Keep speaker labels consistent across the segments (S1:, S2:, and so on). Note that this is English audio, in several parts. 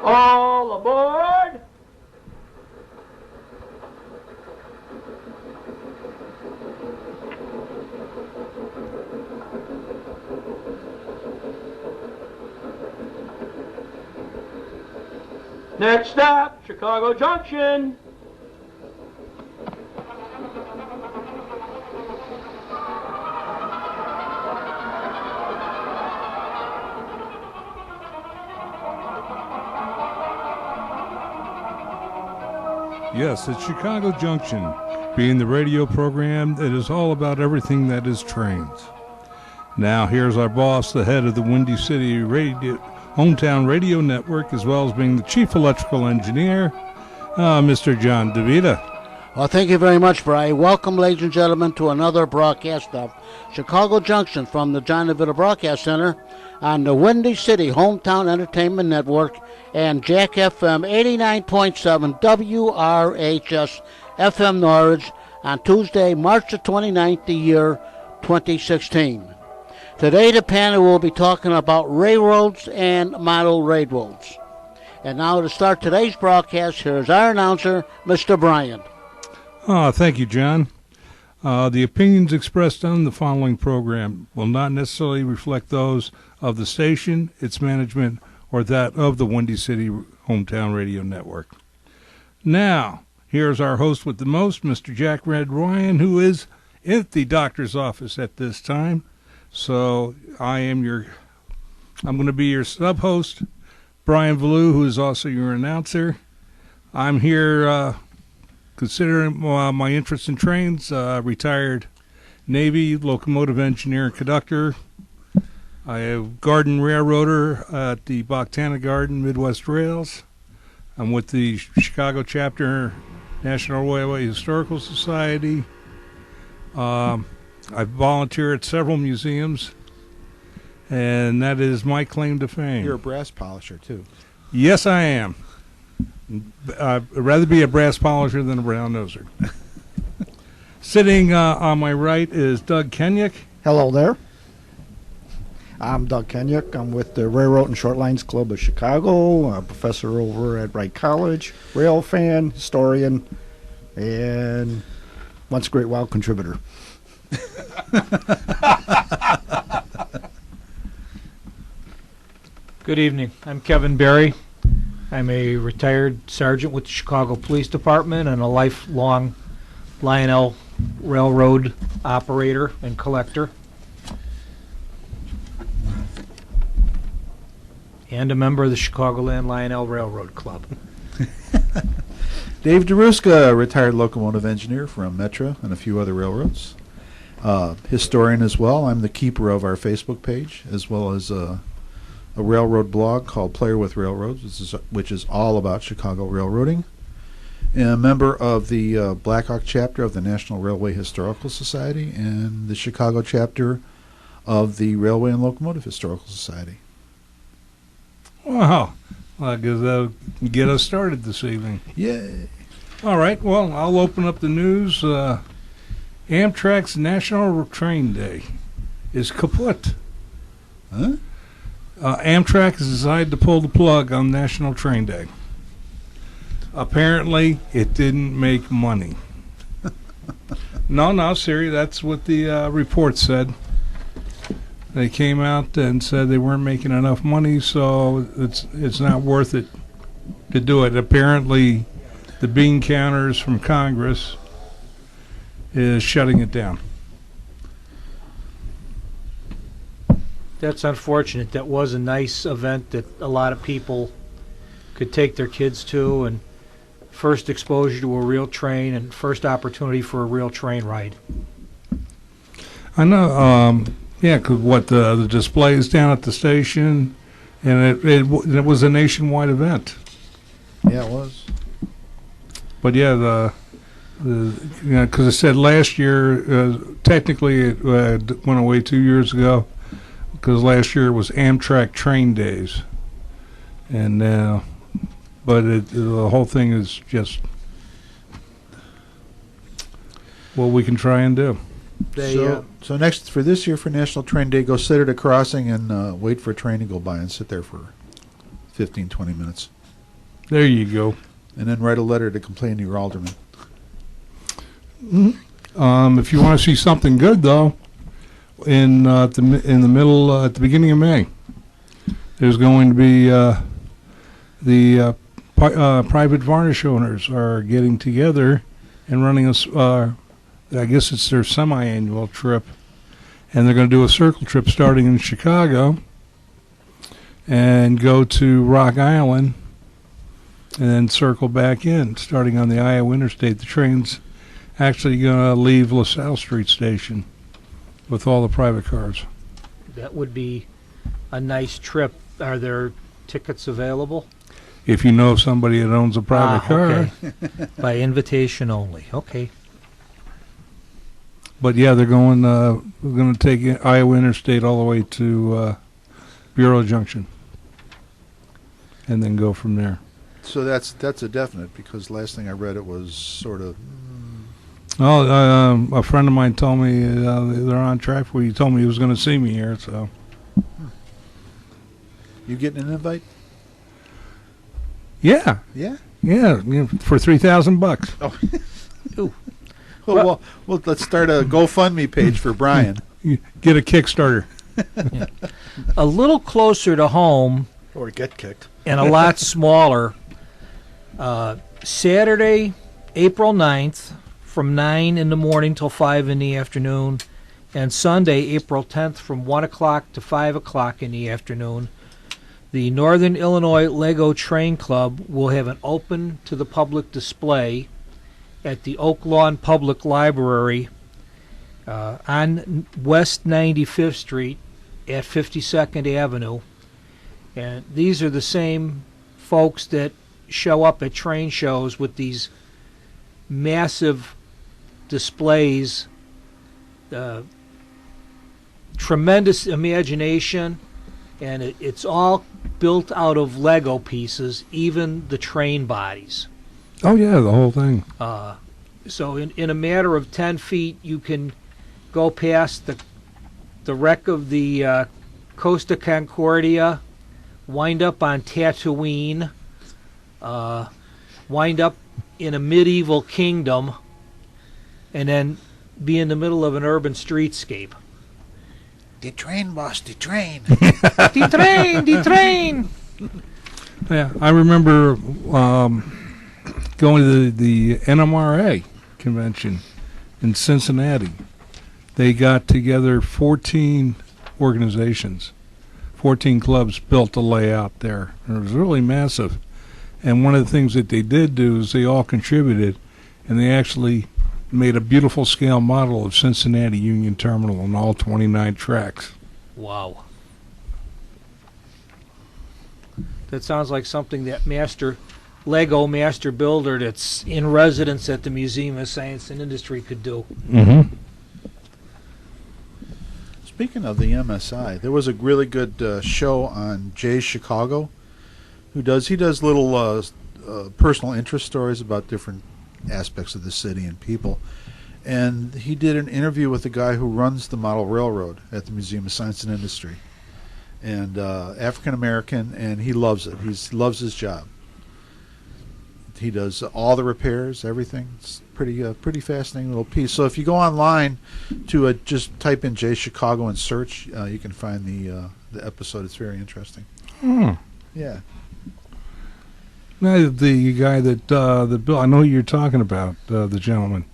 S1: All aboard! Next stop, Chicago Junction.
S2: Yes, it's Chicago Junction, being the radio program that is all about everything that is trains. Now, here's our boss, the head of the Windy City Hometown Radio Network, as well as being the chief electrical engineer, Mr. John DeVita.
S3: Well, thank you very much, Brian. Welcome, ladies and gentlemen, to another broadcast of Chicago Junction from the John DeVita Broadcast Center on the Windy City Hometown Entertainment Network and Jack FM 89.7 WRHS FM Norwich on Tuesday, March the 29th, the year 2016. Today, the panel will be talking about railroads and model railroads. And now to start today's broadcast, here's our announcer, Mr. Bryan.
S2: Thank you, John. The opinions expressed on the following program will not necessarily reflect those of the station, its management, or that of the Windy City Hometown Radio Network. Now, here's our host with the most, Mr. Jack Red Ryan, who is at the doctor's office at this time. So I'm going to be your sub-host, Brian Valou, who is also your announcer. I'm here considering my interest in trains, retired Navy locomotive engineer and conductor. I have garden railroader at the Boctana Garden Midwest Rails. I'm with the Chicago chapter National Railway Historical Society. I volunteer at several museums, and that is my claim to fame.
S4: You're a brass polisher, too.
S2: Yes, I am. I'd rather be a brass polisher than a brown noser. Sitting on my right is Doug Kenyuk.
S5: Hello there. I'm Doug Kenyuk. I'm with the Railroad and Short Lines Club of Chicago, a professor over at Wright College, rail fan, historian, and once a great while contributor.
S6: Good evening. I'm Kevin Berry. I'm a retired sergeant with the Chicago Police Department and a lifelong Lionel Railroad operator and collector. And a member of the Chicagoland Lionel Railroad Club.
S4: Dave DeRuska, retired locomotive engineer from Metra and a few other railroads. Historian as well. I'm the keeper of our Facebook page, as well as a railroad blog called Player with Railroads, which is all about Chicago railroading. And a member of the Blackhawk chapter of the National Railway Historical Society and the Chicago chapter of the Railway and Locomotive Historical Society.
S2: Wow. I guess that'll get us started this evening.
S4: Yay.
S2: All right. Well, I'll open up the news. Amtrak's National Train Day is kaput.
S4: Huh?
S2: Amtrak has decided to pull the plug on National Train Day. Apparently, it didn't make money. No, seriously, that's what the report said. They came out and said they weren't making enough money, so it's not worth it to do it. Apparently, the bean counters from Congress is shutting it down.
S6: That's unfortunate. That was a nice event that a lot of people could take their kids to, and first exposure to a real train and first opportunity for a real train ride.
S2: I know, yeah, because the display is down at the station, and it was a nationwide event.
S4: Yeah, it was.
S2: But yeah, because it said last year, technically it went away 2 years ago, because last year it was Amtrak Train Days, and but the whole thing is just what we can try and do.
S4: So next for this year for National Train Day, go sit at a crossing and wait for a train to go by and sit there for 15, 20 minutes.
S2: There you go.
S4: And then write a letter to complain to your alderman.
S2: If you want to see something good, though, in the beginning of May, there's going to be private varnish owners are getting together and running I guess it's their semi-annual trip, and they're going to do a circle trip starting in Chicago and go to Rock Island and then circle back in, starting on the Iowa Interstate. The train's actually going to leave LaSalle Street Station with all the private cars.
S6: That would be a nice trip. Are there tickets available?
S2: If you know somebody that owns a private car.
S6: Okay. By invitation only. Okay.
S2: But yeah, they're going to take Iowa Interstate all the way to Bureau Junction and then go from there.
S4: So that's a definite, because last thing I read, it was sort of...
S2: Oh, a friend of mine told me they're on track for. He told me he was going to see me here. So,
S4: You getting an invite?
S2: yeah,
S4: Yeah.
S2: for $3,000.
S4: Oh.
S6: Ooh.
S4: Well, let's start a GoFundMe page for Brian.
S2: You get a Kickstarter.
S6: A little closer to home
S5: Or get kicked.
S6: and a lot smaller. Saturday, April 9th, from 9 in the morning till 5 in the afternoon, and Sunday, April 10th, from 1 o'clock to 5 o'clock in the afternoon, the Northern Illinois Lego Train Club will have an open to the public display at the Oak Lawn Public Library on West 95th Street at 52nd Avenue. And these are the same folks that show up at train shows with these massive displays, tremendous imagination, and it's all built out of Lego pieces, even the train bodies.
S2: Oh yeah, the whole thing.
S6: So in a matter of 10 feet, you can go past the wreck of the Costa Concordia, wind up on Tatooine, wind up in a medieval kingdom, and then be in the middle of an urban streetscape.
S4: The train, boss, the train.
S6: The train, the train!
S2: Yeah, I remember going to the NMRA convention in Cincinnati. They got together 14 organizations, 14 clubs built a layout there. And it was really massive. And one of the things that they did do is they all contributed, and they actually made a beautiful scale model of Cincinnati Union Terminal on all 29 tracks.
S6: Wow. That sounds like something that Lego master builder that's in residence at the Museum of Science and Industry could do.
S2: Mm-hmm.
S4: Speaking of the MSI, there was a really good show on Jay's Chicago, he does little personal interest stories about different aspects of the city and people. And he did an interview with the guy who runs the model railroad at the Museum of Science and Industry, and African American, and he loves it. He loves his job. He does all the repairs, everything. It's pretty fascinating little piece. So if you go online to just type in Jay Chicago and search, you can find the episode. It's very interesting.
S2: Hmm.
S4: Yeah.
S2: Now, the guy that Bill, I know who you're talking about, the gentleman,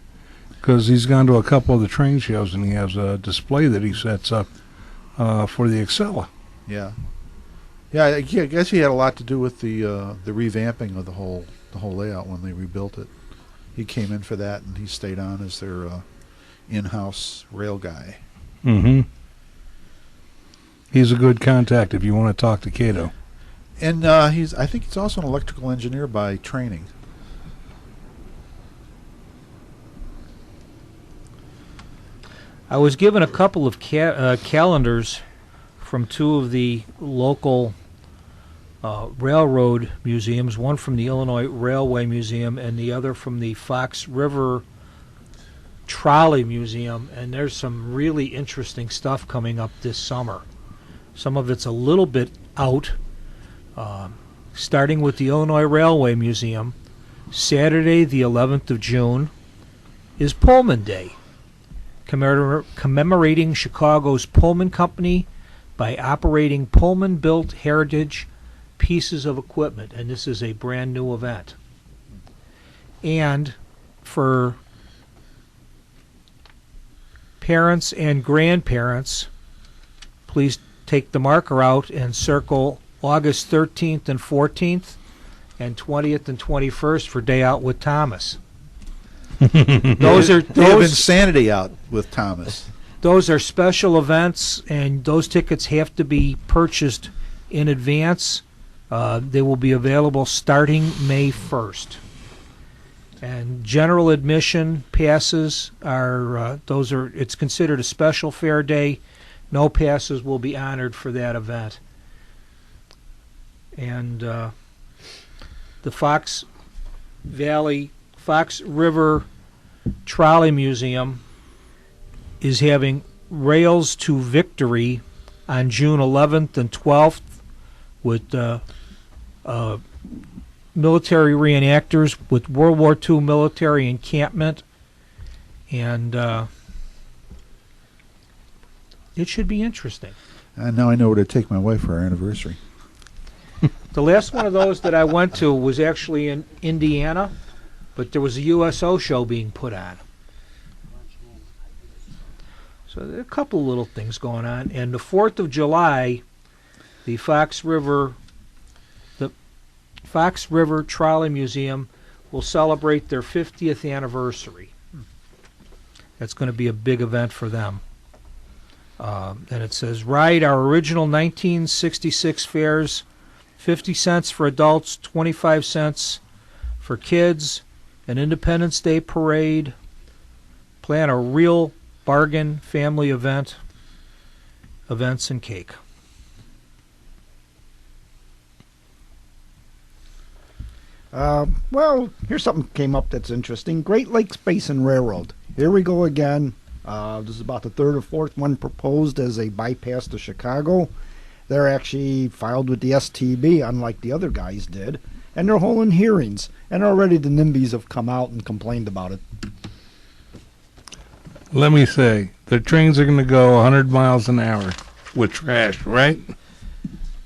S2: because he's gone to a couple of the train shows and he has a display that he sets up for the Excella.
S4: Yeah. Yeah, I guess he had a lot to do with the revamping of the whole layout when they rebuilt it. He came in for that, and he stayed on as their in-house rail guy.
S2: Mm-hmm. He's a good contact if you want to talk to Cato.
S4: And I think he's also an electrical engineer by training.
S6: I was given a couple of calendars from two of the local railroad museums, one from the Illinois Railway Museum and the other from the Fox River Trolley Museum, and there's some really interesting stuff coming up this summer. Some of it's a little bit out. starting with the Illinois Railway Museum, Saturday the 11th of June is Pullman Day, commemorating Chicago's Pullman Company by operating Pullman-built heritage pieces of equipment, and this is a brand new event. And for parents and grandparents, please take the marker out and circle August 13th and 14th and 20th and 21st for Day Out with Thomas. Those are
S4: They have
S6: those
S4: insanity out with Thomas.
S6: those are special events, and those tickets have to be purchased in advance. They will be available starting May 1st. And general admission passes are it's considered a special fair day. No passes will be honored for that event. And the Fox River Trolley Museum is having Rails to Victory on June 11th and 12th with military reenactors with World War II military encampment. And it should be interesting.
S4: And now I know where to take my wife for our anniversary.
S6: The last one of those that I went to was actually in Indiana, but there was a USO show being put on. So there are a couple of little things going on. And the 4th of July, the Fox River Trolley Museum will celebrate their 50th anniversary. That's going to be a big event for them. And it says, ride our original 1966 fares, 50 cents for adults, 25 cents for kids, an Independence Day parade, plan a real bargain family events and cake.
S5: Well, here's something came up that's interesting. Great Lakes Basin Railroad. Here we go again. This is about the third or fourth one proposed as a bypass to Chicago. They're actually filed with the STB, unlike the other guys did, and they're holding hearings. And already the NIMBYs have come out and complained about it.
S2: Let me say, the trains are going to go 100 miles an hour with trash, right?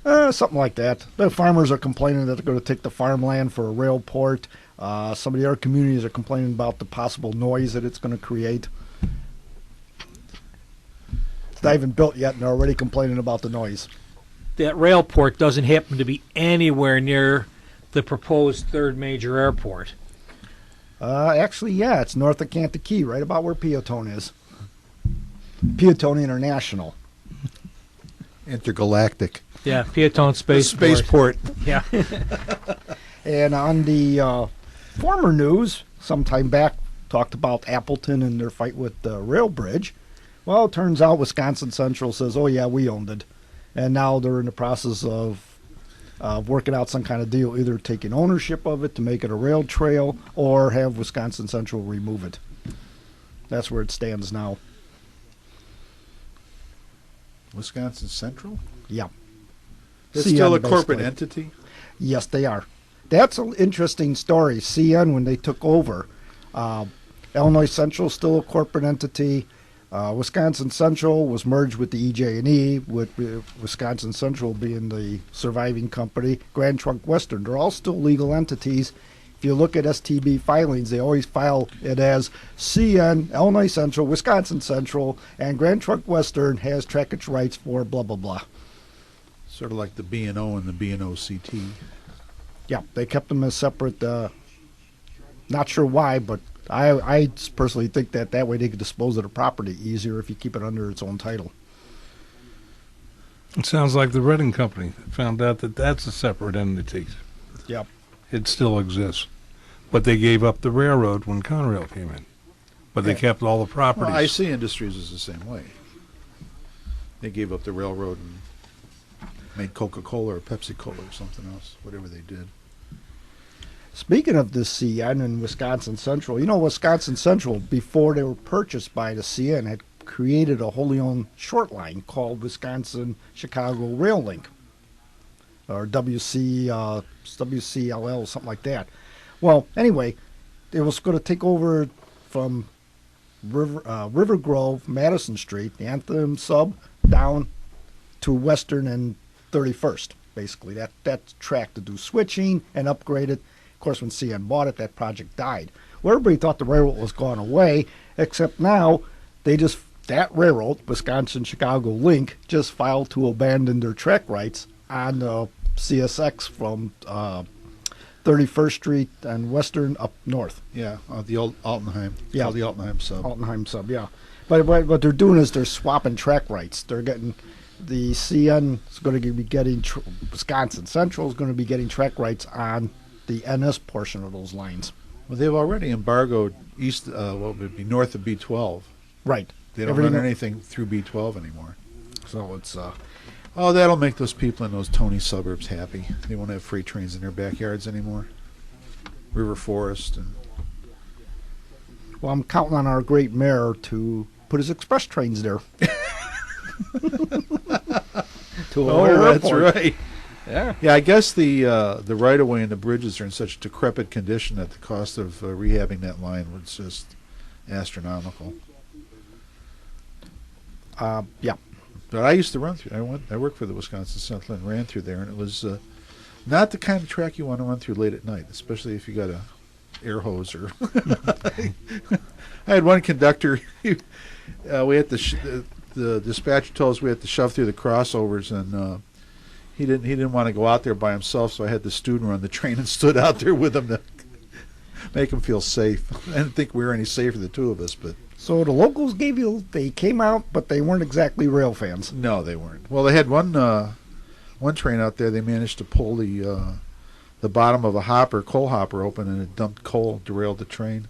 S5: Something like that. The farmers are complaining that they're going to take the farmland for a rail port. Some of the other communities are complaining about the possible noise that it's going to create. It's not even built yet, and they're already complaining about the noise.
S6: That rail port doesn't happen to be anywhere near the proposed third major airport.
S5: Actually, yeah, it's north of Kankakee, right about where Peotone is. Peotone International.
S4: Intergalactic.
S6: Yeah, Peotone
S4: Spaceport.
S6: Yeah.
S5: And on the former news, sometime back, talked about Appleton and their fight with the rail bridge. Well, it turns out Wisconsin Central says, oh, yeah, we owned it. And now they're in the process of working out some kind of deal, either taking ownership of it to make it a rail trail or have Wisconsin Central remove it. That's where it stands now.
S4: Wisconsin Central?
S5: Yeah.
S4: They're
S5: CN,
S4: still a corporate
S5: basically.
S4: entity?
S5: Yes, they are. That's an interesting story. CN, when they took over, Illinois Central still a corporate entity. Wisconsin Central was merged with the EJ&E, with Wisconsin Central being the surviving company. Grand Trunk Western, they're all still legal entities. If you look at STB filings, they always file it as CN, Illinois Central, Wisconsin Central, and Grand Trunk Western has trackage rights for blah, blah, blah.
S4: Sort of like the B&O and the B&O-CT.
S5: Yeah, they kept them as separate. Not sure why, but I personally think that way they could dispose of the property easier if you keep it under its own title.
S2: It sounds like the Reading Company found out that that's a separate entity.
S5: Yep.
S2: It still exists. But they gave up the railroad when Conrail came in. But they kept all the properties.
S4: Well, IC Industries is the same way. They gave up the railroad and made Coca-Cola or Pepsi-Cola or something else, whatever they did.
S5: Speaking of the CN and Wisconsin Central, Wisconsin Central, before they were purchased by the CN, had created a wholly owned short line called Wisconsin Chicago Rail Link. or WCLL, something like that. Well, anyway, it was going to take over from River Grove, Madison Street, the Anthem sub, down to Western and 31st, basically. That track to do switching and upgrade it. Of course, when CN bought it, that project died. Well, everybody thought the railroad was gone away, except now that railroad, Wisconsin-Chicago Link, just filed to abandon their track rights on CSX from 31st Street and Western up north.
S4: Yeah, the old Altenheim.
S5: Yeah.
S4: Called the Altenheim sub.
S5: Altenheim sub, yeah. But what they're doing is they're swapping track rights. They're getting the CN is going to be getting Wisconsin Central is going to be getting track rights on the NS portion of those lines.
S4: Well, they've already embargoed east, what would be north of B12.
S5: Right.
S4: They don't run anything through B12 anymore.
S5: So it's
S4: Oh, that'll make those people in those Tony suburbs happy. They won't have freight trains in their backyards anymore. River Forest and
S5: well, I'm counting on our great mayor to put his express trains there.
S4: that's right.
S5: Yeah.
S4: Yeah, I guess the right of way and the bridges are in such decrepit condition that the cost of rehabbing that line was just astronomical.
S5: Yeah.
S4: But I used to run through. I worked for the Wisconsin Central and ran through there, and it was not the kind of track you want to run through late at night, especially if you got a air hose or. I had one conductor. We had to the dispatcher told us we had to shove through the crossovers, and he didn't want to go out there by himself, so I had the student run the train and stood out there with him to make him feel safe. I didn't think we were any safer, the two of us, but.
S5: So the locals they came out, but they weren't exactly rail fans.
S4: No, they weren't. Well, they had one train out there. They managed to pull the bottom of a coal hopper open, and it dumped coal, derailed the train.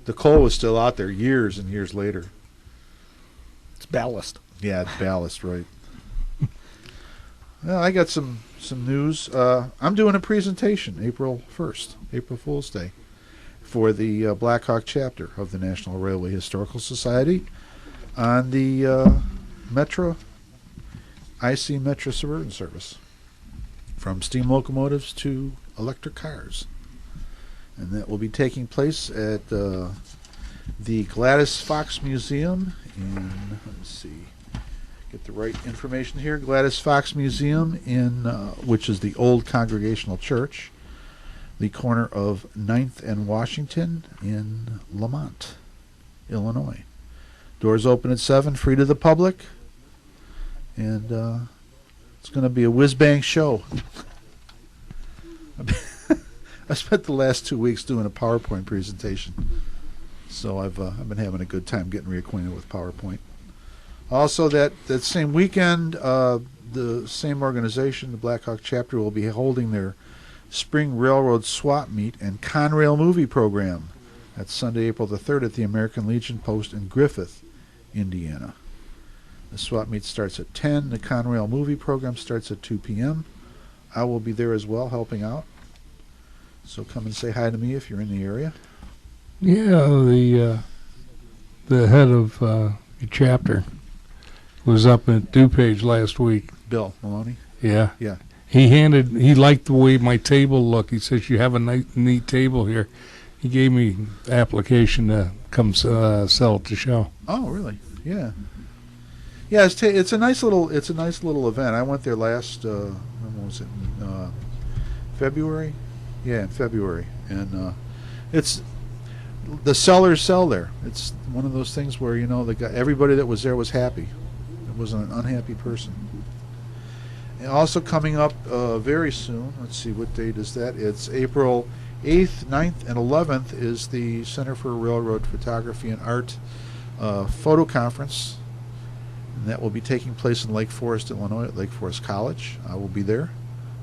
S4: The coal was still out there years and years later.
S5: It's ballast.
S4: Yeah, it's ballast, right. Well, I got some news. I'm doing a presentation April 1st, April Fool's Day, for the Black Hawk chapter of the National Railway Historical Society on the Metro, IC Metro Suburban Service, from steam locomotives to electric cars. And that will be taking place at the Gladys Fox Museum in, let's see, get the right information here, Gladys Fox Museum in, which is the old Congregational Church, the corner of 9th and Washington in Lamont, Illinois. Doors open at 7, free to the public, and it's going to be a whiz-bang show. I spent the last 2 weeks doing a PowerPoint presentation, so I've been having a good time getting reacquainted with PowerPoint. Also, that same weekend, the same organization, the Black Hawk chapter, will be holding their Spring Railroad Swap Meet and Conrail movie program. That's Sunday, April the 3rd at the American Legion Post in Griffith, Indiana. The swap meet starts at 10. The Conrail movie program starts at 2 p.m. I will be there as well, helping out. So come and say hi to me if you're in the area.
S2: Yeah, the head of your chapter was up at DuPage last week.
S4: Bill Maloney?
S2: Yeah.
S4: Yeah.
S2: He liked the way my table looked. He says, you have a neat table here. He gave me the application to come sell at the show.
S4: Oh, really? Yeah. Yeah, it's a nice little event. I went there last when was it? February? Yeah, in February. And it's the sellers sell there. It's one of those things where, you know, everybody that was there was happy. It wasn't an unhappy person. And also coming up very soon, let's see, what date is that? It's April 8th, 9th, and 11th is the Center for Railroad Photography and Art photo conference. And that will be taking place in Lake Forest, Illinois at Lake Forest College. I will be there.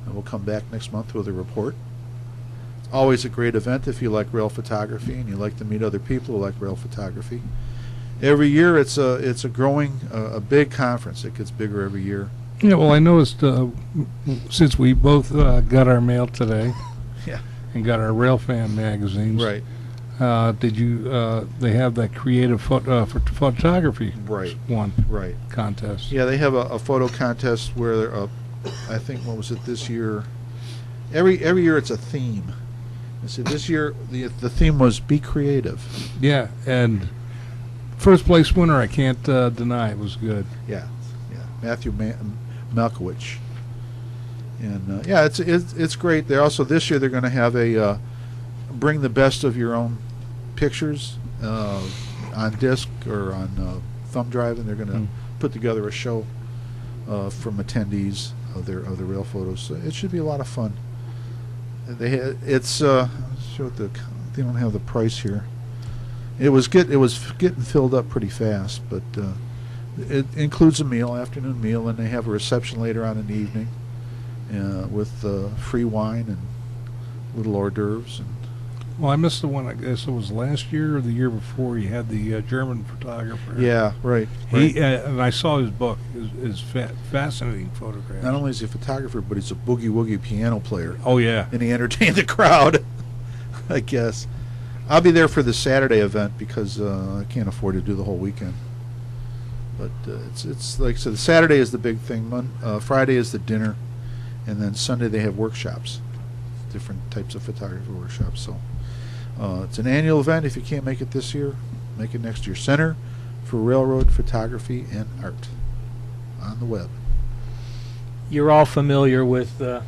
S4: And we'll come back next month with a report. It's always a great event if you like rail photography and you like to meet other people who like rail photography. Every year it's a growing, a big conference. It gets bigger every year.
S2: Yeah, well, I noticed since we both got our mail today,
S4: Yeah.
S2: and got our Railfan magazines.
S4: Right.
S2: Did you? They have that creative photography
S4: Right.
S2: one
S4: Right.
S2: contest.
S4: Yeah, they have a photo contest where I think, what was it this year? Every year it's a theme. I said this year the theme was be creative.
S2: Yeah, and first place winner, I can't deny, it was good.
S4: Yeah. Matthew Malkowicz. And yeah, it's great. They also this year they're going to have a bring the best of your own pictures on disc or on thumb drive, and they're going to put together a show from attendees of the rail photos. So it should be a lot of fun. They don't have the price here. It was getting filled up pretty fast, but it includes a meal, afternoon meal, and they have a reception later on in the evening with free wine and little hors d'oeuvres. And
S2: Well, I missed the one, I guess it was last year or the year before. You had the German photographer.
S4: yeah, right.
S2: And I saw his book, his fascinating photographs.
S4: Not only is he a photographer, but he's a boogie-woogie piano player.
S2: Oh, yeah.
S4: And he entertained the crowd, I guess. I'll be there for the Saturday event because I can't afford to do the whole weekend. But it's like I said, Saturday is the big thing. Friday is the dinner, and then Sunday they have workshops, different types of photography workshops. So it's an annual event. If you can't make it this year, make it next year. Center for Railroad Photography and Art on the web.
S6: You're all familiar with the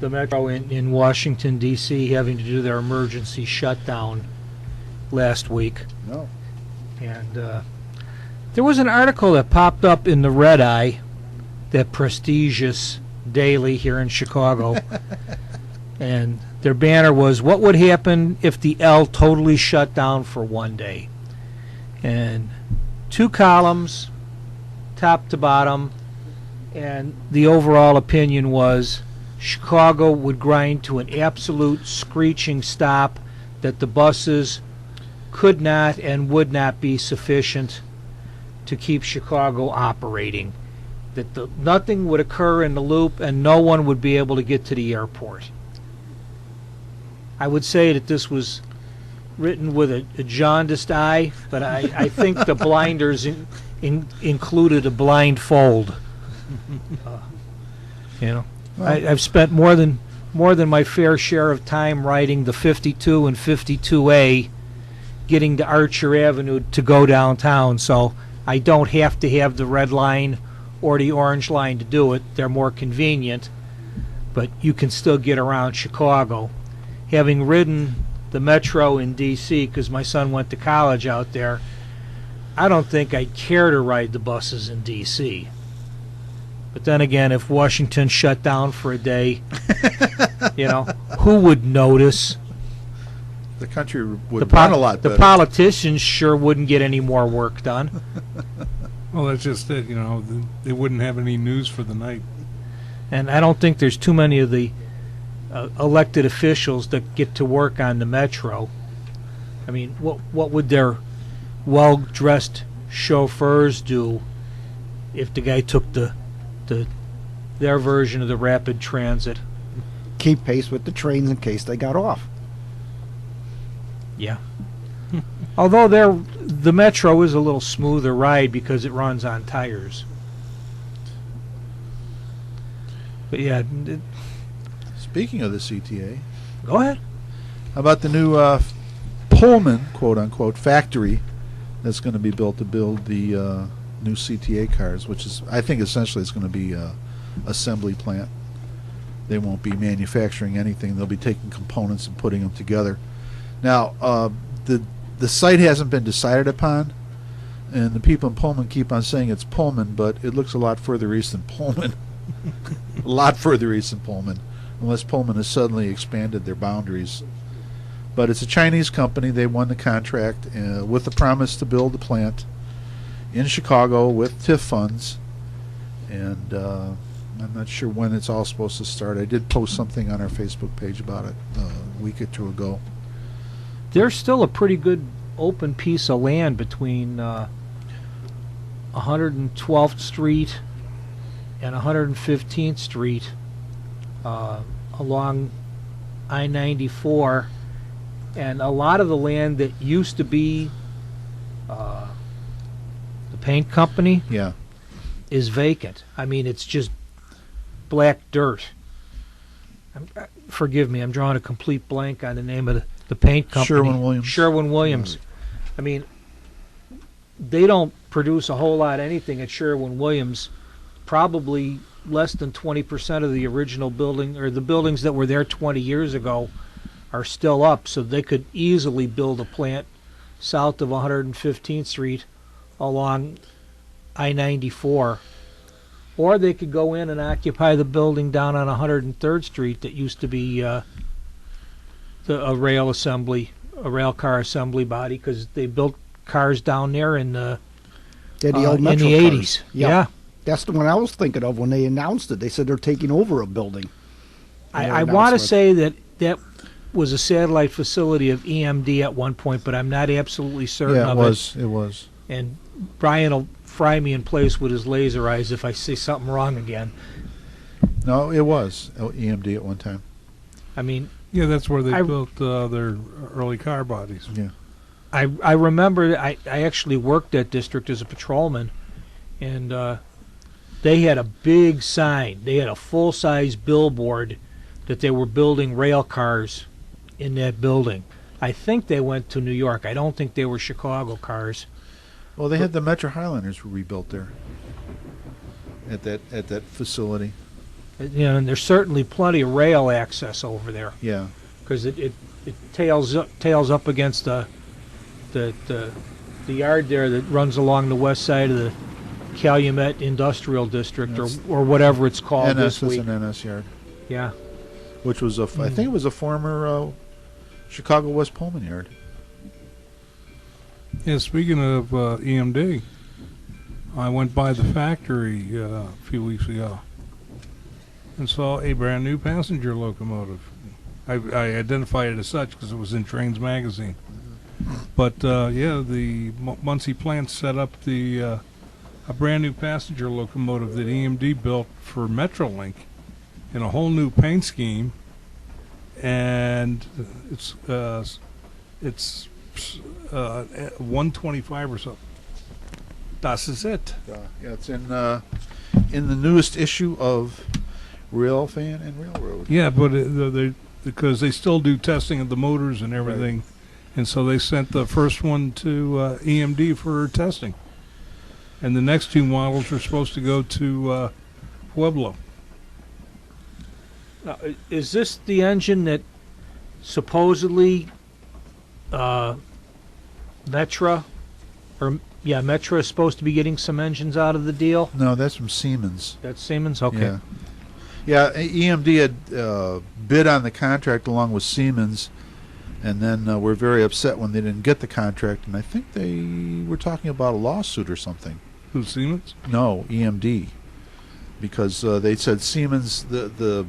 S6: Metro in Washington, D.C. having to do their emergency shutdown last week.
S4: No.
S6: And there was an article that popped up in the Red Eye, that prestigious daily here in Chicago. And their banner was, what would happen if the L totally shut down for one day? And 2 columns, top to bottom, and the overall opinion was Chicago would grind to an absolute screeching stop, that the buses could not and would not be sufficient to keep Chicago operating, that nothing would occur in the loop and no one would be able to get to the airport. I would say that this was written with a jaundiced eye, but I think the blinders included a blindfold. I've spent more than my fair share of time riding the 52 and 52A, getting to Archer Avenue to go downtown, so I don't have to have the red line or the orange line to do it. They're more convenient, but you can still get around Chicago. Having ridden the Metro in D.C., because my son went to college out there, I don't think I'd care to ride the buses in D.C. But then again, if Washington shut down for a day, who would notice?
S4: The country would run a lot better.
S6: The politicians sure wouldn't get any more work done.
S2: Well, that's just it. They wouldn't have any news for the night.
S6: And I don't think there's too many of the elected officials that get to work on the Metro. I mean, what would their well-dressed chauffeurs do if the guy took their version of the rapid transit?
S5: Keep pace with the trains in case they got off.
S6: Yeah. Although the Metro is a little smoother ride because it runs on tires. But yeah.
S4: Speaking of the CTA,
S6: Go ahead.
S4: how about the new Pullman, quote-unquote, factory that's going to be built to build the new CTA cars, which is, I think, essentially it's going to be a assembly plant. They won't be manufacturing anything. They'll be taking components and putting them together. Now, the site hasn't been decided upon, and the people in Pullman keep on saying it's Pullman, but it looks a lot further east than Pullman. A lot further east than Pullman, unless Pullman has suddenly expanded their boundaries. But it's a Chinese company. They won the contract with the promise to build the plant in Chicago with TIF funds, and I'm not sure when it's all supposed to start. I did post something on our Facebook page about it a week or two ago.
S6: There's still a pretty good open piece of land between 112th Street and 115th Street along I-94, and a lot of the land that used to be the paint company
S4: Yeah.
S6: is vacant. I mean, it's just black dirt. Forgive me, I'm drawing a complete blank on the name of the paint company.
S4: Sherwin-Williams.
S6: Sherwin-Williams. I mean, they don't produce a whole lot of anything at Sherwin-Williams. Probably less than 20% of the original building, or the buildings that were there 20 years ago, are still up. So they could easily build a plant south of 115th Street along I-94. Or they could go in and occupy the building down on 103rd Street that used to be a rail car assembly body, because they built cars down there in the
S5: old
S6: in
S5: Metro
S6: the
S5: cars.
S6: 80s.
S5: Yeah.
S6: Yeah.
S5: That's the one I was thinking of when they announced it. They said they're taking over a building.
S6: I want to say that was a satellite facility of EMD at one point, but I'm not absolutely certain
S4: Yeah,
S6: of
S4: it was.
S6: And Brian will fry me in place with his laser eyes if I say something wrong again.
S4: No, it was EMD at one time.
S6: I mean,
S2: Yeah, that's where they built their early car bodies.
S4: Yeah.
S6: I remember I actually worked that district as a patrolman, and they had a big sign. They had a full-size billboard that they were building rail cars in that building. I think they went to New York. I don't think they were Chicago cars.
S4: Well, they had the Metro Highlanders rebuilt there at that facility.
S6: You know, and there's certainly plenty of rail access over there,
S4: Yeah.
S6: because it tails up against the yard there that runs along the west side of the Calumet Industrial District, or whatever it's called
S4: NS
S6: this
S4: is
S6: week.
S4: an NS yard,
S6: Yeah.
S4: which was I think it was a former Chicago West Pullman yard.
S2: Yeah, speaking of EMD, I went by the factory a few weeks ago and saw a brand new passenger locomotive. I identified it as such because it was in Trains magazine. But the Muncie plant set up a brand new passenger locomotive that EMD built for Metrolink in a whole new paint scheme, and it's 125 or so. Das is it.
S4: Yeah, it's in the newest issue of Rail Fan and Railroad.
S2: Yeah, but because they still do testing of the motors and everything,
S4: Right.
S2: and so they sent the first one to EMD for testing, and the next two models are supposed to go to Pueblo.
S6: Now, is this the engine that supposedly Metra is supposed to be getting some engines out of the deal?
S4: No, that's from Siemens.
S6: That's Siemens? Okay.
S4: Yeah, EMD had bid on the contract along with Siemens, and then were very upset when they didn't get the contract, and I think they were talking about a lawsuit or something.
S2: Who, Siemens?
S4: No, EMD, because they said Siemens, the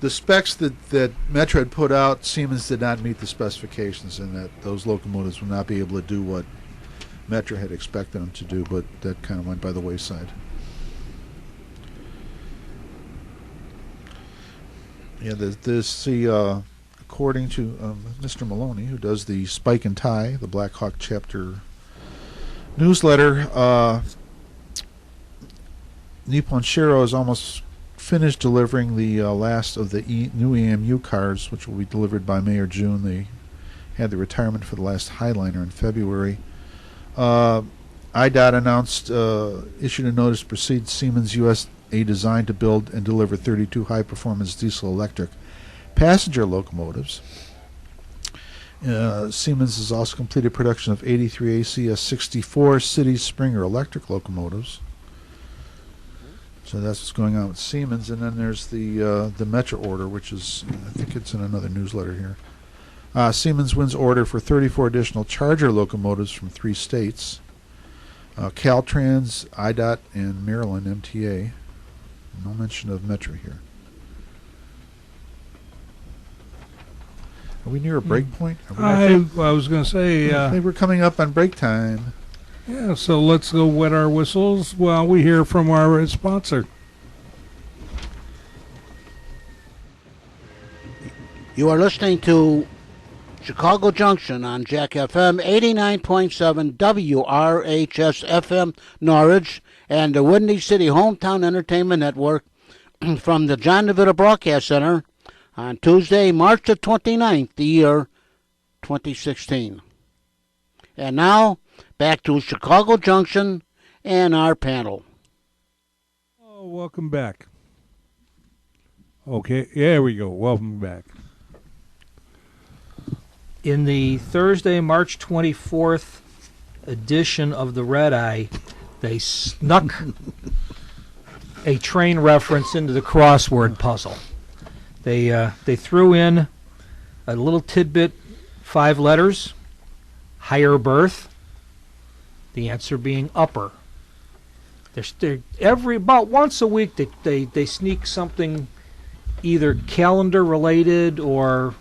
S4: specs that Metro had put out, Siemens did not meet the specifications, and that those locomotives would not be able to do what Metro had expected them to do, but that kind of went by the wayside. Yeah, according to Mr. Maloney, who does the Spike and Tie, the Black Hawk chapter newsletter, Nippon Shiro is almost finished delivering the last of the new EMU cars, which will be delivered by May or June. They had the retirement for the last Highliner in February. IDOT announced, issued a notice to proceed Siemens USA design to build and deliver 32 high-performance diesel-electric passenger locomotives. Siemens has also completed production of 83 ACS 64 City Springer electric locomotives. So that's what's going on with Siemens. And then there's the Metro order, which is, I think it's in another newsletter here. Siemens wins order for 34 additional Charger locomotives from 3 states. Caltrans, IDOT, and Maryland MTA. No mention of Metro here. Are we near a break point?
S2: I was going to say,
S4: I think we're coming up on break time.
S2: yeah, so let's go wet our whistles while we hear from our sponsor.
S3: You are listening to Chicago Junction on Jack FM 89.7 WRHS FM Norwich and the Windy City Hometown Entertainment Network from the John DeVito Broadcast Center on Tuesday, March the 29th, the year 2016. And now, back to Chicago Junction and our panel.
S2: Oh, welcome back. Okay, there we go. Welcome back.
S6: In the Thursday, March 24th edition of the Red Eye, they snuck a train reference into the crossword puzzle. They threw in a little tidbit, 5 letters, higher berth, the answer being upper. About once a week they sneak something either calendar related or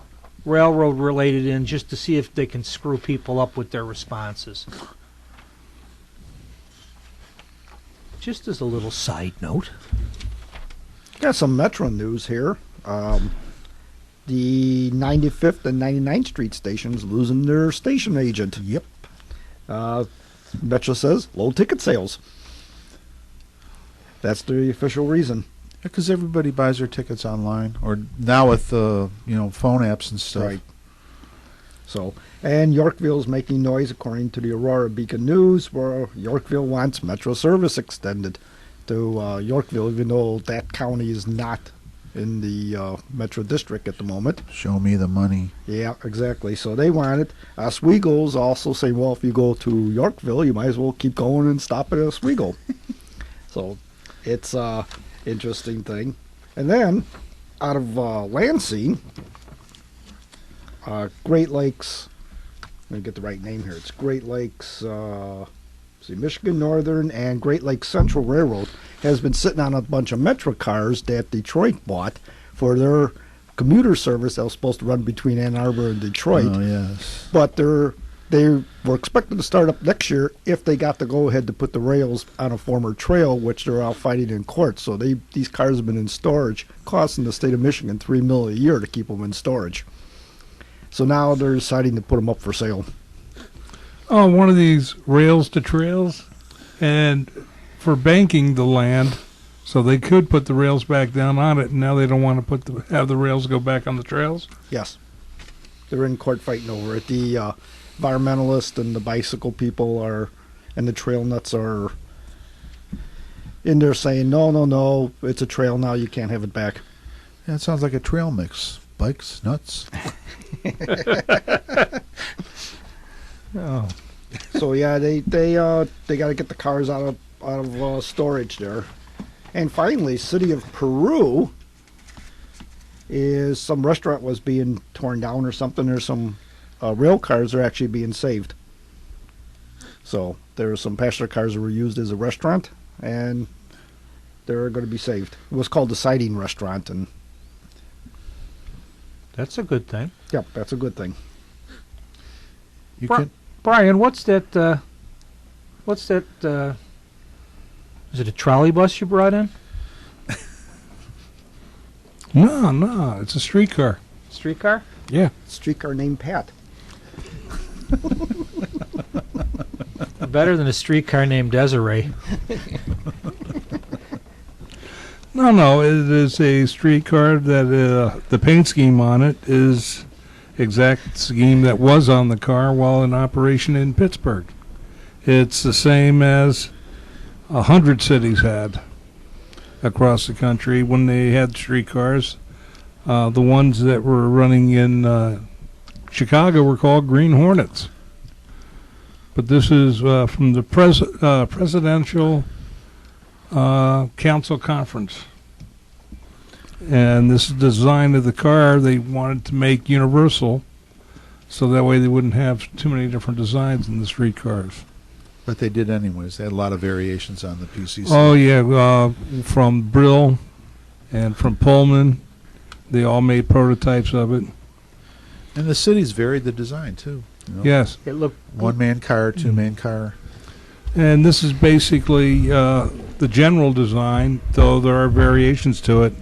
S6: railroad related in just to see if they can screw people up with their responses. Just as a little side note.
S5: Got some Metro news here. The 95th and 99th Street stations losing their station agent.
S4: Yep.
S5: Metro says low ticket sales. That's the official reason.
S4: Because everybody buys their tickets online, or now with phone apps and stuff.
S5: Right. So, and Yorkville's making noise, according to the Aurora Beacon News, where Yorkville wants Metro service extended to Yorkville, even though that county is not in the Metro District at the moment.
S4: Show me the money.
S5: Yeah, exactly. So they want it. Oswego's also saying, well, if you go to Yorkville, you might as well keep going and stop at Oswego. So it's interesting thing. And then out of Lansing, Great Lakes, let me get the right name here. It's Great Lakes, Michigan Northern and Great Lakes Central Railroad has been sitting on a bunch of Metro cars that Detroit bought for their commuter service that was supposed to run between Ann Arbor and Detroit.
S4: Oh, yes.
S5: But they were expected to start up next year if they got the go-ahead to put the rails on a former trail, which they're out fighting in court. So these cars have been in storage, costing the state of Michigan $3 million a year to keep them in storage. So now they're deciding to put them up for sale.
S2: Oh, one of these rails to trails, and for banking the land, so they could put the rails back down on it, and now they don't want to have the rails go back on the trails?
S5: Yes. They're in court fighting over it. The environmentalists and the bicycle people and the trail nuts are in there saying, no, it's a trail now, you can't have it back.
S4: Yeah, it sounds like a trail mix. Bikes, nuts.
S2: Oh.
S5: So yeah, they got to get the cars out of storage there. And finally, city of Peru is some restaurant was being torn down or something. There's some rail cars are actually being saved. So there were some passenger cars that were used as a restaurant, and they're going to be saved. It was called the Siding Restaurant, and
S6: That's a good thing.
S5: yep, that's a good thing.
S4: You
S6: Bri-
S4: can.
S6: Brian, what's that, is it a trolley bus you brought in?
S2: No, it's a streetcar.
S6: Streetcar?
S2: Yeah.
S5: Streetcar named Pat.
S6: Better than a streetcar named Desiree.
S2: No, it is a streetcar that the paint scheme on it is exact scheme that was on the car while in operation in Pittsburgh. It's the same as 100 cities had across the country when they had streetcars. The ones that were running in Chicago were called Green Hornets. But this is from the Presidential Council Conference. And this is the design of the car they wanted to make universal, so that way they wouldn't have too many different designs in the streetcars.
S4: But they did anyways. They had a lot of variations on the PCC.
S2: Oh, yeah, from Brill and from Pullman, they all made prototypes of it.
S4: And the cities varied the design, too.
S2: Yes.
S6: It looked
S4: One-man car, two-man car.
S2: And this is basically the general design, though there are variations to it.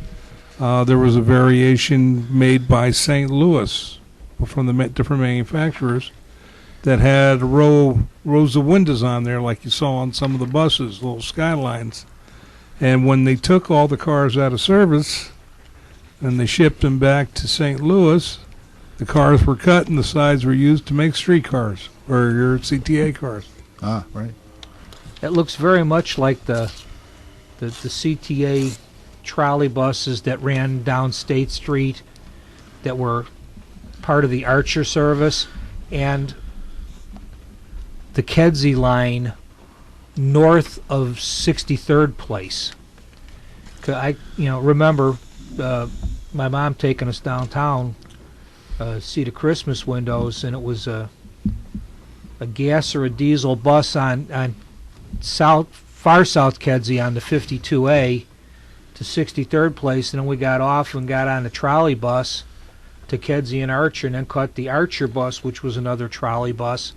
S2: There was a variation made by St. Louis from the different manufacturers that had rows of windows on there like you saw on some of the buses, little skylines. And when they took all the cars out of service and they shipped them back to St. Louis, the cars were cut and the sides were used to make street cars or your CTA cars.
S4: Ah, right.
S6: It looks very much like the CTA trolley buses that ran down State Street that were part of the Archer service, and the Kedzie line north of 63rd Place. 'Cause I remember my mom taking us downtown see the Christmas windows, and it was a gas or a diesel bus on far south Kedzie on the 52A to 63rd Place, and then we got off and got on the trolley bus to Kedzie and Archer, and then caught the Archer bus, which was another trolley bus,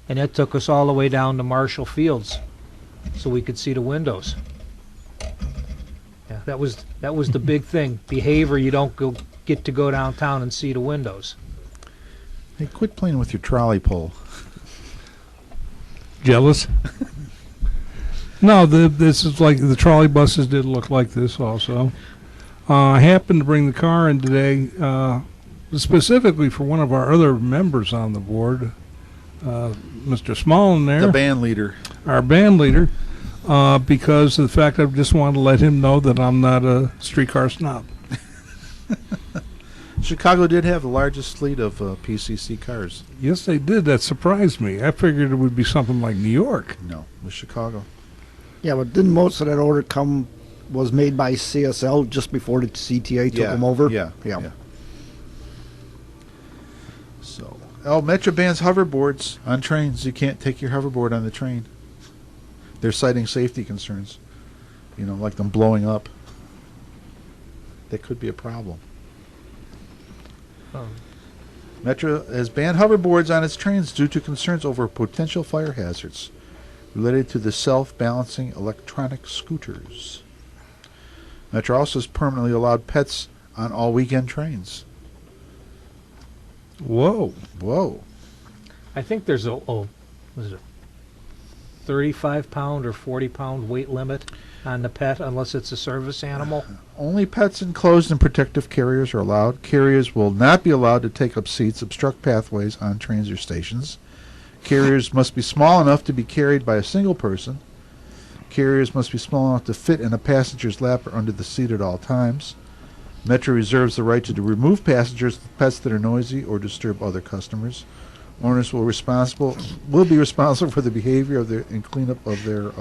S6: and that took us all the way down to Marshall Fields so we could see the windows. Yeah, that was the big thing. Behavior, you don't get to go downtown and see the windows.
S4: Hey, quit playing with your trolley pole.
S2: Jealous? No, this is like the trolley buses did look like this also. I happened to bring the car in today specifically for one of our other members on the board, Mr. Small in there.
S4: The band leader.
S2: Our band leader, because of the fact I just wanted to let him know that I'm not a streetcar snob.
S4: Chicago did have the largest fleet of PCC cars.
S2: Yes, they did. That surprised me. I figured it would be something like New York.
S4: No, it was Chicago.
S5: Yeah, but didn't most of that order was made by CSL just before the CTA took them over?
S4: Yeah. So, Metro bans hoverboards on trains. You can't take your hoverboard on the train. They're citing safety concerns. Like them blowing up. That could be a problem. Metro has banned hoverboards on its trains due to concerns over potential fire hazards related to the self-balancing electronic scooters. Metro also has permanently allowed pets on all weekend trains.
S2: Whoa.
S6: I think there's a 35-pound or 40-pound weight limit on the pet unless it's a service animal.
S4: Only pets enclosed in protective carriers are allowed. Carriers will not be allowed to take up seats, obstruct pathways on trains or stations. Carriers must be small enough to be carried by a single person. Carriers must be small enough to fit in a passenger's lap or under the seat at all times. Metro reserves the right to remove passengers with pets that are noisy or disturb other customers. Owners will be responsible for the behavior of and cleanup of their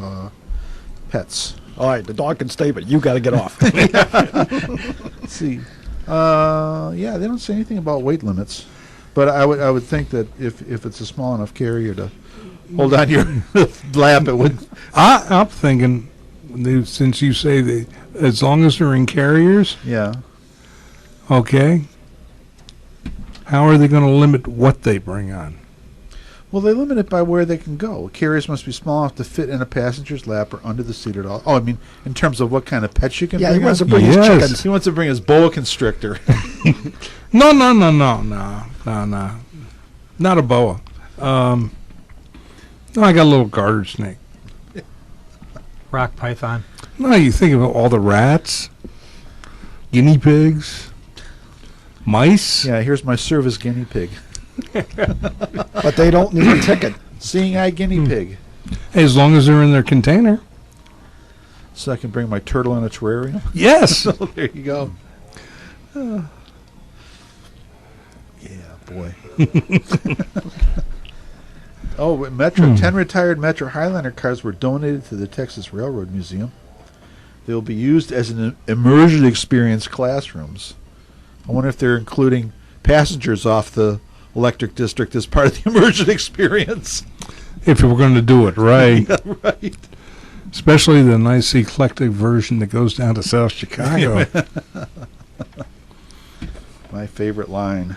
S4: pets.
S5: All right, the dog can stay, but you got to get off.
S4: Let's see. Yeah, they don't say anything about weight limits, but I would think that if it's a small enough carrier to hold on your lap, it would.
S2: I'm thinking, since you say as long as they're in carriers,
S4: Yeah.
S2: okay. How are they going to limit what they bring on?
S4: Well, they limit it by where they can go. Carriers must be small enough to fit in a passenger's lap or under the seat at all. Oh, I mean, in terms of what kind of pets you can
S5: Yeah,
S4: bring
S5: he wants
S4: on?
S5: to bring his
S2: Yes.
S5: chickens.
S4: He wants to bring his boa constrictor.
S2: No. Not a boa. No, I got a little garter snake.
S6: Rock python.
S2: No, you think of all the rats, guinea pigs, mice.
S4: Yeah, here's my service guinea pig.
S5: But they don't need a ticket.
S4: Seeing eye guinea pig.
S2: As long as they're in their container.
S4: So I can bring my turtle in a terrarium.
S2: Yes.
S4: There you go. Yeah, boy. Oh, Metro. 10 retired Metro Highlander cars were donated to the Texas Railroad Museum. They will be used as an immersion experience classrooms. I wonder if they're including passengers off the electric district as part of the immersion experience.
S2: If we're going to do it right.
S4: Yeah, right.
S2: Especially the nice eclectic version that goes down to South Chicago.
S4: My favorite line.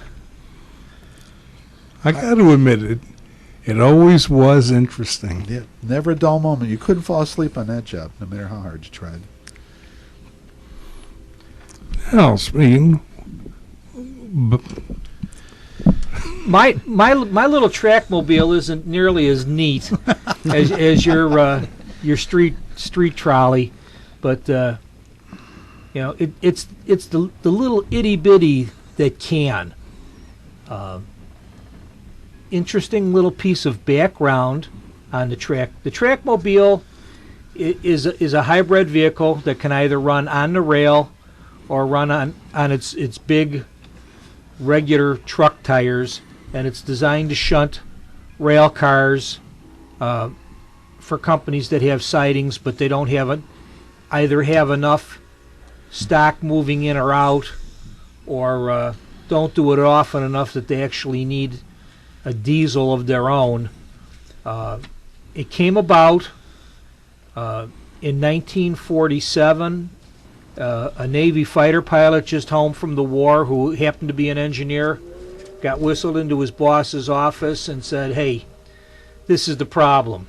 S2: I got to admit, it always was interesting.
S4: Yeah, never a dull moment. You couldn't fall asleep on that job, no matter how hard you tried.
S2: Well, speaking,
S6: My little trackmobile isn't nearly as neat as your street trolley. But it's the little itty bitty that can. Interesting little piece of background on the track. The Trackmobile is a hybrid vehicle that can either run on the rail or run on its big regular truck tires, and it's designed to shunt rail cars for companies that have sidings, but they don't either have enough stock moving in or out, or don't do it often enough that they actually need a diesel of their own. It came about in 1947. A Navy fighter pilot just home from the war who happened to be an engineer got whistled into his boss's office and said, "Hey, this is the problem.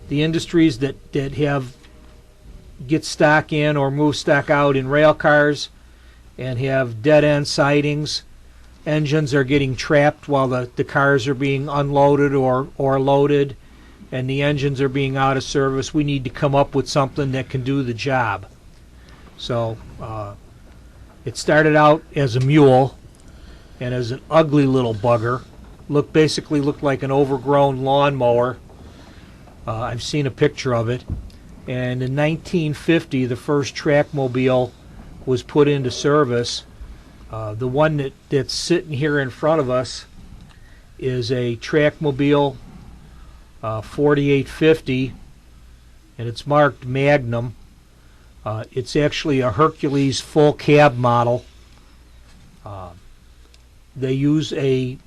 S6: The industries that get stock in or move stock out in rail cars and have dead-end sidings, engines are getting trapped while the cars are being unloaded or loaded, and the engines are being out of service. We need to come up with something that can do the job." So it started out as a mule and as an ugly little bugger. Basically looked like an overgrown lawnmower. I've seen a picture of it. And in 1950, the first Trackmobile was put into service. The one that's sitting here in front of us is a Trackmobile 4850, and it's marked Magnum. It's actually a Hercules full cab model. They use a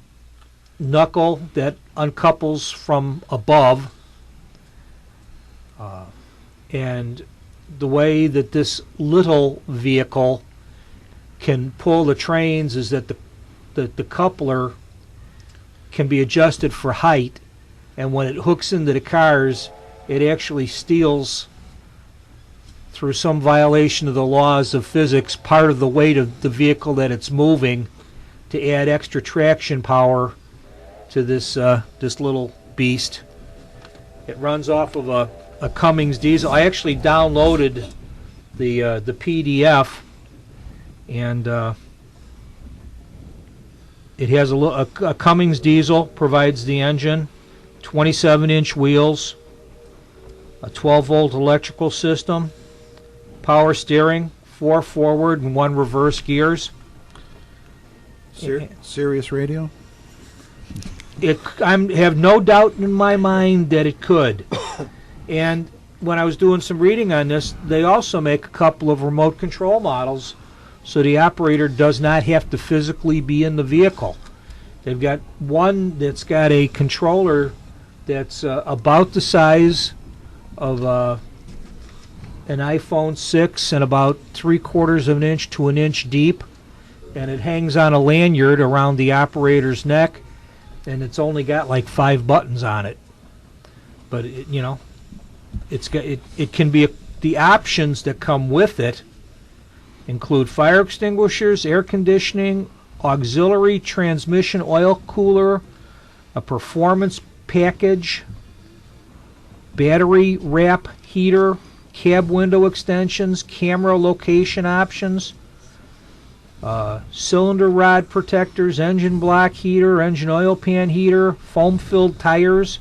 S6: knuckle that uncouples from above, and the way that this little vehicle can pull the trains is that the coupler can be adjusted for height, and when it hooks into the cars, it actually steals, through some violation of the laws of physics, part of the weight of the vehicle that it's moving to add extra traction power to this little beast. It runs off of a Cummins diesel. I actually downloaded the PDF, and it has a Cummins diesel, provides the engine, 27-inch wheels, a 12-volt electrical system, power steering, 4 forward and 1 reverse gears.
S4: Sirius radio?
S6: I have no doubt in my mind that it could. And when I was doing some reading on this, they also make a couple of remote control models so the operator does not have to physically be in the vehicle. They've got one that's got a controller that's about the size of an iPhone 6 and about 3/4 of an inch to an inch deep, and it hangs on a lanyard around the operator's neck, and it's only got like 5 buttons on it. But it can be the options that come with it include fire extinguishers, air conditioning, auxiliary transmission oil cooler, a performance package, battery wrap heater, cab window extensions, camera location options, cylinder rod protectors, engine block heater, engine oil pan heater, foam-filled tires,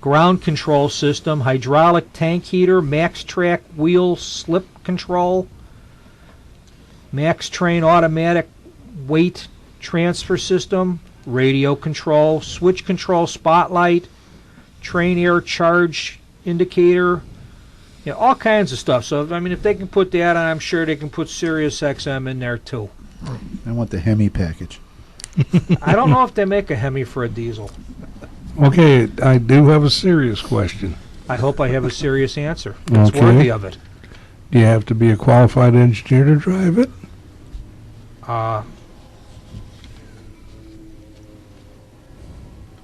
S6: ground control system, hydraulic tank heater, max track wheel slip control, max train automatic weight transfer system, radio control, switch control spotlight, train air charge indicator, all kinds of stuff. So, if they can put that on, I'm sure they can put Sirius XM in there too.
S4: I want the Hemi package.
S6: I don't know if they make a Hemi for a diesel.
S2: Okay, I do have a serious question.
S6: I hope I have a serious answer. It's
S2: Okay.
S6: worthy of it.
S2: Do you have to be a qualified engineer to drive it?
S6: I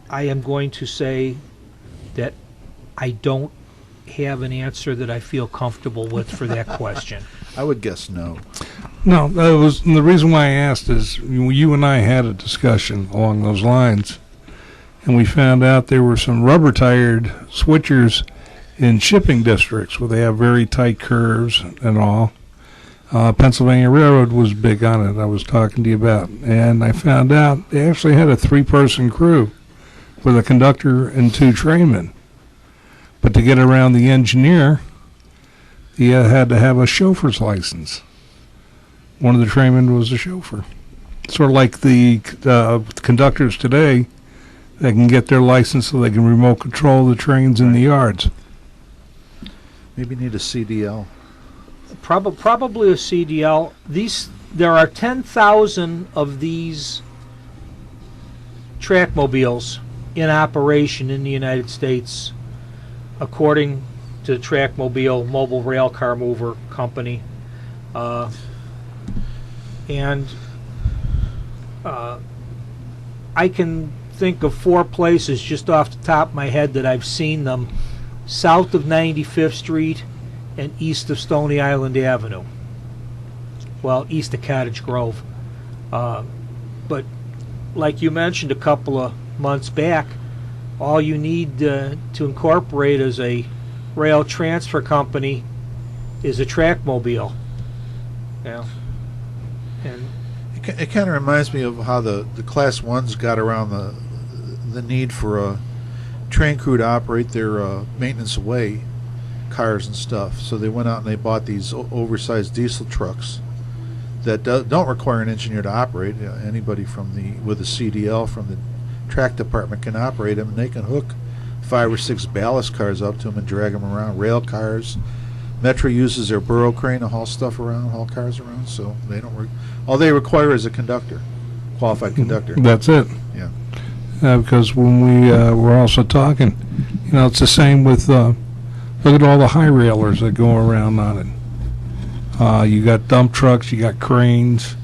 S6: am going to say that I don't have an answer that I feel comfortable with for that question.
S4: I would guess no.
S2: No, the reason why I asked is you and I had a discussion along those lines, and we found out there were some rubber-tired switchers in shipping districts where they have very tight curves and all. Pennsylvania Railroad was big on it, I was talking to you about. And I found out they actually had a 3-person crew with a conductor and 2 trainmen. But to get around the engineer, he had to have a chauffeur's license. One of the trainmen was a chauffeur. Sort of like the conductors today, they can get their license so they can remote control the trains in the yards.
S4: Maybe need a CDL.
S6: Probably a CDL. There are 10,000 of these trackmobiles in operation in the United States, according to the Trackmobile Mobile Rail Car Mover Company. I can think of 4 places just off the top of my head that I've seen them: south of 95th Street and east of Stony Island Avenue. Well, east of Cottage Grove. But like you mentioned a couple of months back, all you need to incorporate as a rail transfer company is a trackmobile. Yeah. And
S4: It kind of reminds me of how the Class 1s got around the need for a train crew to operate their maintenance away cars and stuff. So they went out and they bought these oversized diesel trucks that don't require an engineer to operate. Anybody with a CDL from the track department can operate them, and they can hook 5 or 6 ballast cars up to them and drag them around. Rail cars. Metro uses their burro crane to haul stuff around, haul cars around. So they don't. All they require is a conductor, qualified conductor.
S2: That's it.
S4: Yeah.
S2: Because when we were also talking, it's the same with, look at all the high railers that go around on it. You got dump trucks, you got cranes,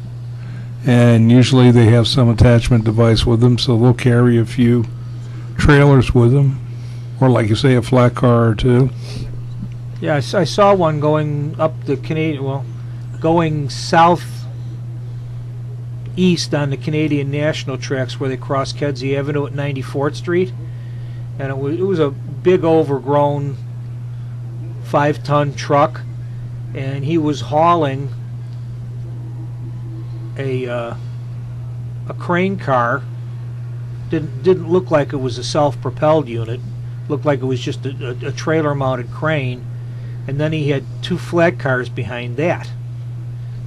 S2: and usually they have some attachment device with them, so they'll carry a few trailers with them, or like you say, a flat car or 2.
S6: yeah, I saw one going up the going south east on the Canadian National tracks where they cross Kedzie Avenue at 94th Street, and it was a big overgrown 5-ton truck, and he was hauling a crane car. Didn't look like it was a self-propelled unit. Looked like it was just a trailer-mounted crane, and then he had 2 flat cars behind that.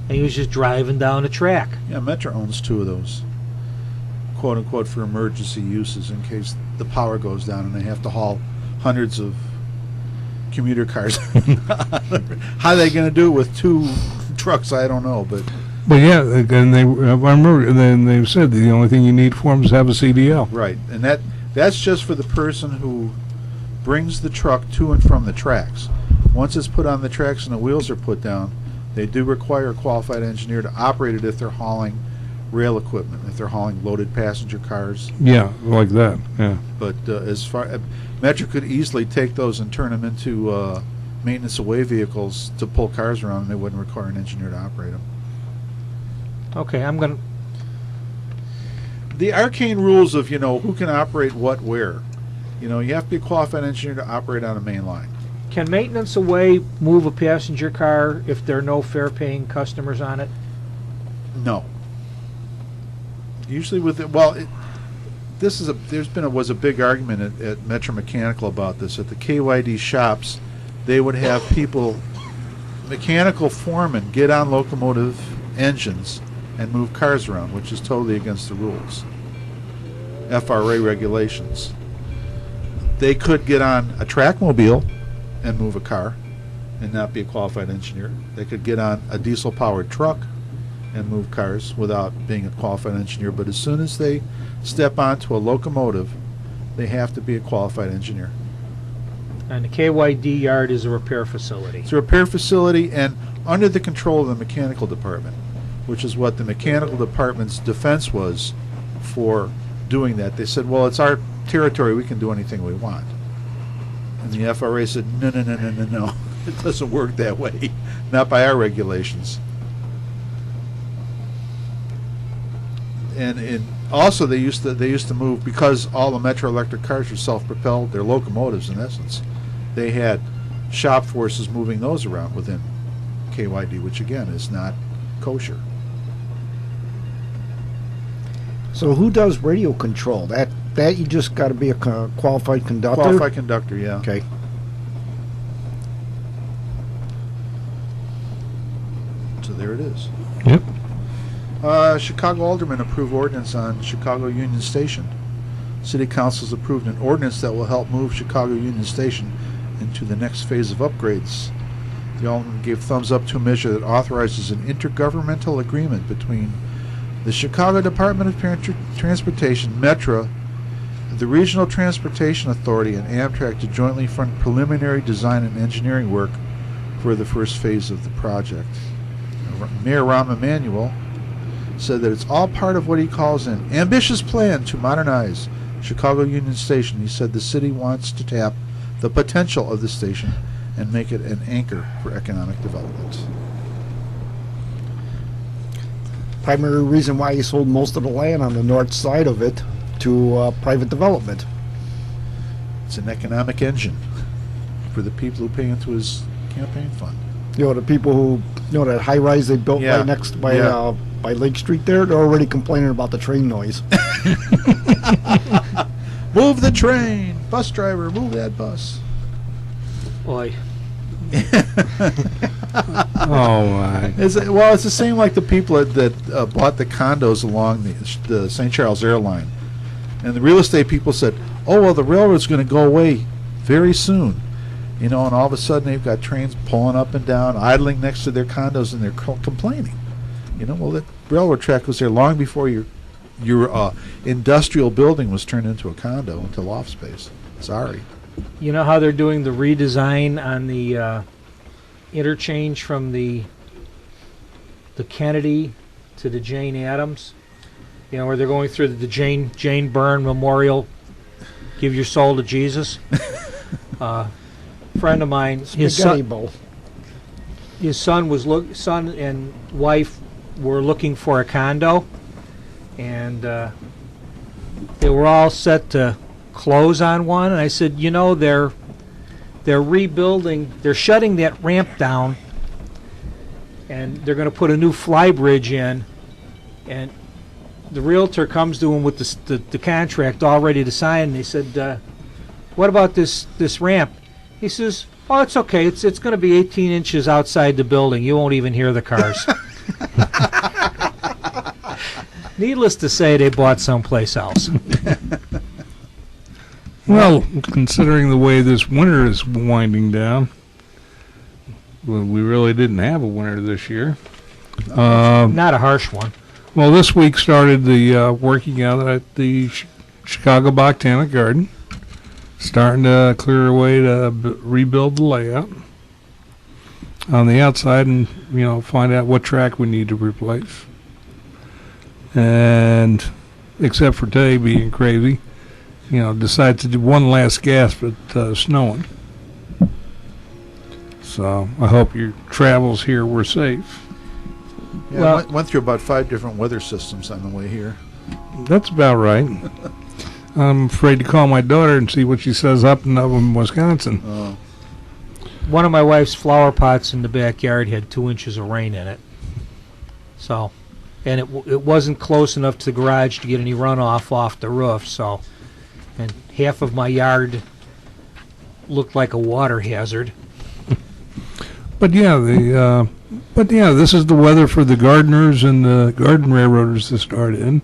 S6: And he was just driving down the track.
S4: Yeah, Metro owns 2 of those, quote unquote, for emergency uses in case the power goes down and they have to haul hundreds of commuter cars. How are they going to do it with 2 trucks? I don't know, but
S2: yeah, and I remember, and then they said the only thing you need for them is have a CDL.
S4: right, and that's just for the person who brings the truck to and from the tracks. Once it's put on the tracks and the wheels are put down, they do require a qualified engineer to operate it if they're hauling rail equipment, if they're hauling loaded passenger cars.
S2: Yeah, like that, yeah.
S4: But as far Metro could easily take those and turn them into maintenance away vehicles to pull cars around, and they wouldn't require an engineer to operate them.
S6: Okay, I'm going to...
S4: The arcane rules of, who can operate what where. You have to be a qualified engineer to operate on a main line.
S6: Can maintenance away move a passenger car if there are no fare-paying customers on it?
S4: No. Usually was a big argument at Metro Mechanical about this. At the KYD shops, they would have mechanical foremen get on locomotive engines and move cars around, which is totally against the rules. FRA regulations. They could get on a trackmobile and move a car and not be a qualified engineer. They could get on a diesel-powered truck and move cars without being a qualified engineer, but as soon as they step onto a locomotive, they have to be a qualified engineer.
S6: And the KYD yard is a repair facility.
S4: It's a repair facility and under the control of the mechanical department, which is what the mechanical department's defense was for doing that. They said, well, it's our territory, we can do anything we want. And the FRA said, no. It doesn't work that way. Not by our regulations. And also they used to move, because all the Metro electric cars are self-propelled, they're locomotives in essence. they had shop forces moving those around within KYD, which again is not kosher.
S5: So who does radio control? That you just got to be a qualified conductor?
S4: Qualified conductor, yeah.
S5: Okay.
S4: So there it is.
S2: Yep.
S4: Chicago Aldermen approve ordinance on Chicago Union Station. City Council's approved an ordinance that will help move Chicago Union Station into the next phase of upgrades. The Alderman gave thumbs up to a measure that authorizes an intergovernmental agreement between the Chicago Department of Transportation, Metra, the Regional Transportation Authority, and Amtrak to jointly fund preliminary design and engineering work for the first phase of the project. Mayor Rahm Emanuel said that it's all part of what he calls an ambitious plan to modernize Chicago Union Station. He said the city wants to tap the potential of the station and make it an anchor for economic development.
S5: Primary reason why he sold most of the land on the north side of it to private development.
S4: It's an economic engine for the people who pay into his campaign fund.
S5: You know, the people who, you know, that high rise they built
S4: Yeah.
S5: right next by
S4: Yeah.
S5: by Lake Street there, they're already complaining about the train noise.
S4: Move the train! Bus driver, move that bus.
S6: Boy,
S2: Oh, my.
S4: It's the same like the people that bought the condos along the St. Charles Airline. And the real estate people said, oh, well, the railroad's going to go away very soon. You know, and all of a sudden they've got trains pulling up and down, idling next to their condos, and they're complaining. You know, well, that railroad track was there long before your industrial building was turned into a condo, into loft space. Sorry.
S6: you know how they're doing the redesign on the interchange from the Kennedy to the Jane Addams? You know, where they're going through the Jane Byrne Memorial, Give Your Soul to Jesus. Friend of mine, his
S5: Spaghetti
S6: son,
S5: bowl.
S6: son and wife were looking for a condo, and they were all set to close on one. And I said, you know, they're rebuilding, they're shutting that ramp down, and they're going to put a new fly bridge in. And the realtor comes to him with the contract all ready to sign. And they said, what about this ramp? He says, oh, it's okay. It's going to be 18 inches outside the building. You won't even hear the cars. Needless to say, they bought someplace else.
S2: Well, considering the way this winter is winding down, well, we really didn't have a winter this year.
S6: Not a harsh one.
S2: Well, this week started the working out at the Chicago Botanic Garden, starting to clear away to rebuild the layout on the outside, and find out what track we need to replace. And except for today being crazy, decided to do one last gasp at snowing. So I hope your travels here were safe.
S4: Yeah,
S6: Well-
S4: went through about 5 different weather systems on the way here.
S2: That's about right. I'm afraid to call my daughter and see what she says up in Wisconsin.
S4: Oh,
S6: One of my wife's flower pots in the backyard had 2 inches of rain in it. So, and it wasn't close enough to the garage to get any runoff off the roof. So, and half of my yard looked like a water hazard.
S2: But this is the weather for the gardeners and the garden railroaders to start in,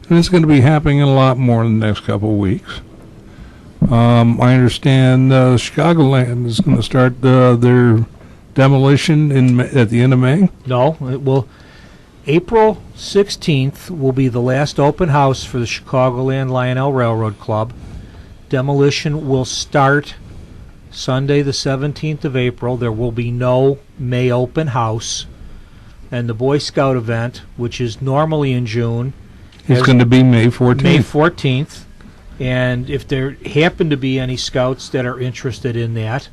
S2: and it's going to be happening a lot more in the next couple of weeks. I understand Chicagoland is going to start their demolition at the end of May.
S6: No, it will. April 16th will be the last open house for the Chicagoland Lionel Railroad Club. Demolition will start Sunday the 17th of April. There will be no May open house. And the Boy Scout event, which is normally in June,
S2: It's
S6: has
S2: going to be May 14th.
S6: May 14th. And if there happen to be any scouts that are interested in that,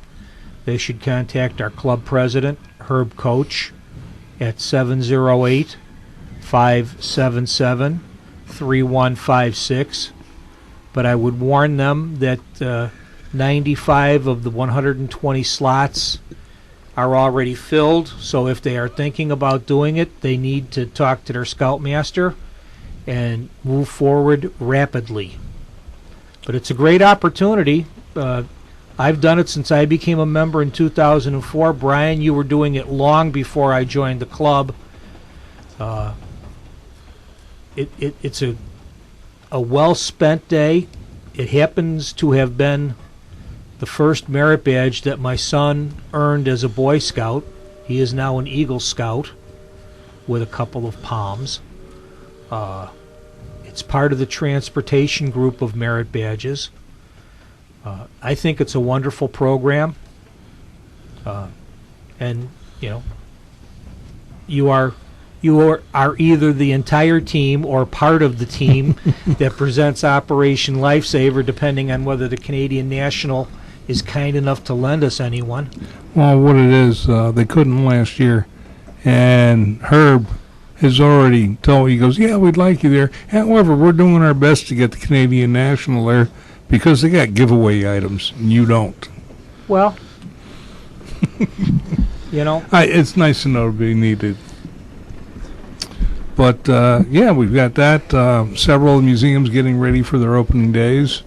S6: they should contact our club president, Herb Coach, at 708-577-3156. But I would warn them that 95 of the 120 slots are already filled, so if they are thinking about doing it, they need to talk to their scoutmaster and move forward rapidly. But it's a great opportunity. I've done it since I became a member in 2004. Brian, you were doing it long before I joined the club. It's a well-spent day. It happens to have been the first merit badge that my son earned as a Boy Scout. He is now an Eagle Scout with a couple of palms. It's part of the transportation group of merit badges. I think it's a wonderful program. And, you know, you are either the entire team or part of the team that presents Operation Lifesaver, depending on whether the Canadian National is kind enough to lend us anyone.
S2: Well, what it is, they couldn't last year, and Herb has already told, he goes, yeah, we'd like you there. However, we're doing our best to get the Canadian National there because they got giveaway items, and you don't.
S6: Well, you know.
S2: It's nice to know to be needed. But, yeah, we've got that. Several museums getting ready for their opening days.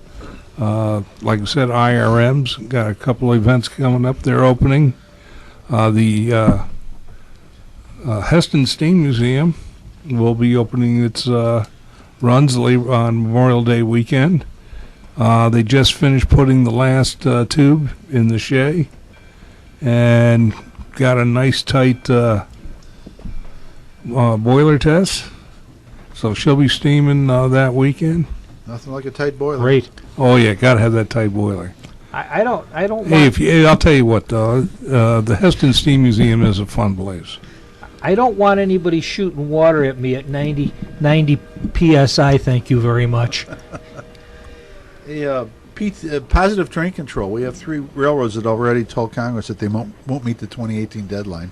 S2: Like I said, IRM's got a couple of events coming up. They're opening. The Heston Steam Museum will be opening its runs on Memorial Day weekend. They just finished putting the last tube in the Shea and got a nice tight boiler test. So she'll be steaming that weekend.
S4: Nothing like a tight boiler.
S6: Great.
S2: Oh yeah, gotta have that tight boiler.
S6: I don't
S2: Hey, I'll tell you what though, the Heston Steam Museum is a fun place.
S6: I don't want anybody shooting water at me at 90 psi. Thank you very much.
S4: Positive train control. We have 3 railroads that already told Congress that they won't meet the 2018 deadline.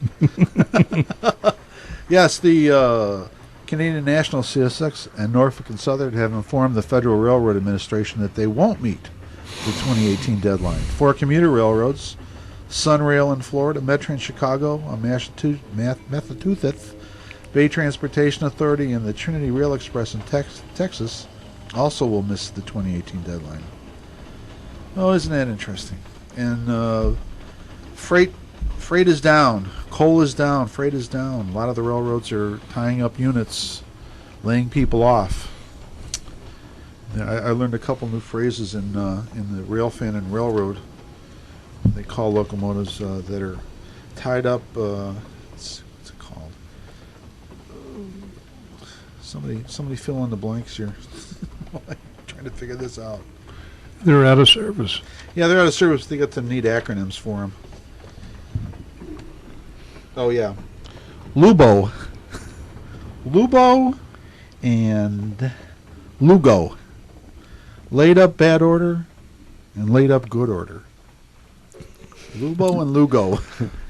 S4: Yes, the Canadian National, CSX, and Norfolk and Southern have informed the Federal Railroad Administration that they won't meet the 2018 deadline. 4 commuter railroads, Sunrail in Florida, Metra in Chicago, Massachusetts, Bay Transportation Authority, and the Trinity Rail Express in Texas also will miss the 2018 deadline. Oh, isn't that interesting? And freight is down. Coal is down. Freight is down. A lot of the railroads are tying up units, laying people off. I learned a couple new phrases in the Railfan and Railroad. They call locomotives that are tied up. What's it called? Somebody fill in the blanks here. I'm trying to figure this out.
S2: They're out of service.
S4: Yeah, they're out of service. They got some neat acronyms for them. Oh, yeah. Lubo. Lubo and Lugo. Laid up bad order and laid up good order. Lubo and Lugo.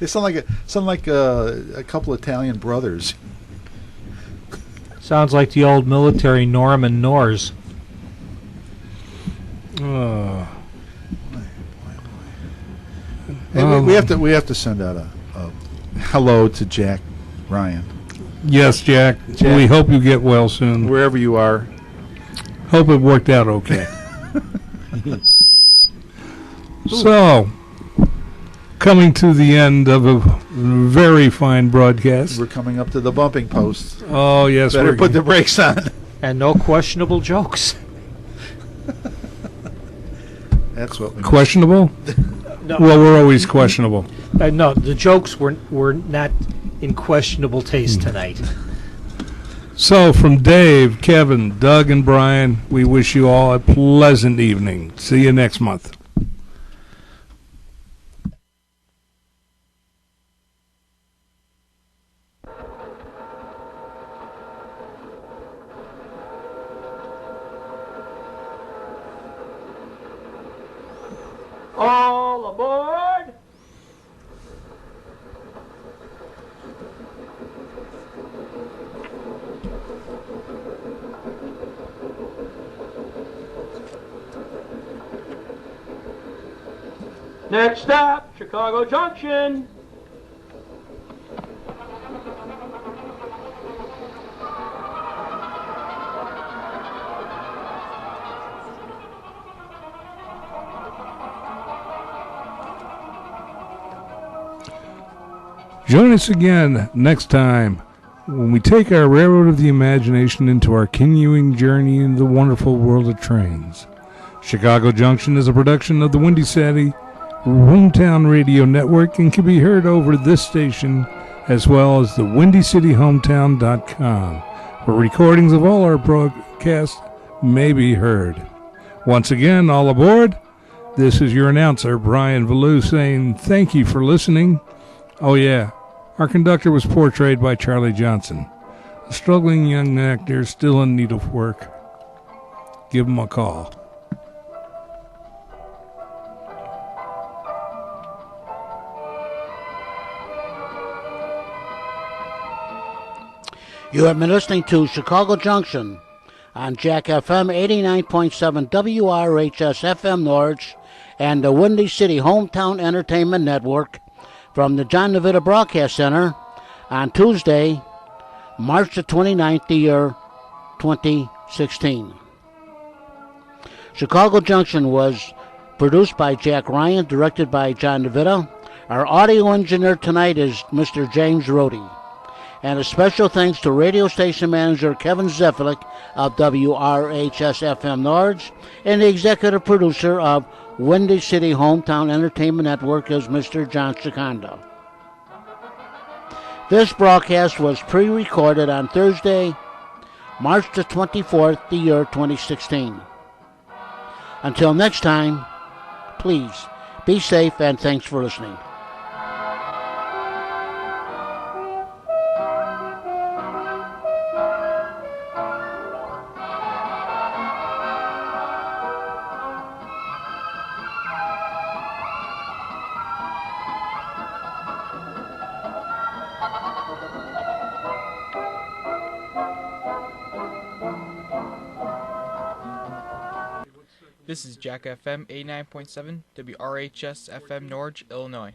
S4: They sound like a couple Italian brothers.
S6: Sounds like the old military Norm and Nors.
S4: Hey, we have to send out a hello to Jack Ryan.
S2: Yes, Jack. We hope you get well soon.
S4: Wherever you are.
S2: Hope it worked out okay. So, coming to the end of a very fine broadcast.
S4: We're coming up to the bumping post.
S2: Oh, yes.
S4: Better put the brakes on.
S6: And no questionable jokes.
S4: That's what we
S2: Questionable?
S6: No.
S2: Well, we're always questionable.
S6: No, the jokes were not in questionable taste tonight.
S2: So, from Dave, Kevin, Doug, and Brian, we wish you all a pleasant evening. See you next month.
S1: All aboard! Next stop, Chicago Junction.
S2: Join us again next time when we take our railroad of the imagination into our continuing journey in the wonderful world of trains. Chicago Junction is a production of the Windy City Hometown Radio Network and can be heard over this station as well as the WindyCityHometown.com, where recordings of all our broadcasts may be heard. Once again, all aboard. This is your announcer, Brian Valou, saying thank you for listening. Oh yeah, our conductor was portrayed by Charlie Johnson, a struggling young actor still in need of work. Give him a call.
S3: You have been listening to Chicago Junction on Jack FM 89.7 WRHS FM Norwich and the Windy City Hometown Entertainment Network from the John DeVita Broadcast Center on Tuesday, March the 29th, the year 2016. Chicago Junction was produced by Jack Ryan, directed by John DeVita. Our audio engineer tonight is Mr. James Rohde. And a special thanks to radio station manager Kevin Zefalik of WRHS FM Norwich and the executive producer of Windy City Hometown Entertainment Network is Mr. John Seconda. This broadcast was pre-recorded on Thursday, March the 24th, the year 2016. Until next time, please be safe and thanks for listening.
S7: This is Jack FM 89.7 WRHS FM Norwich, Illinois.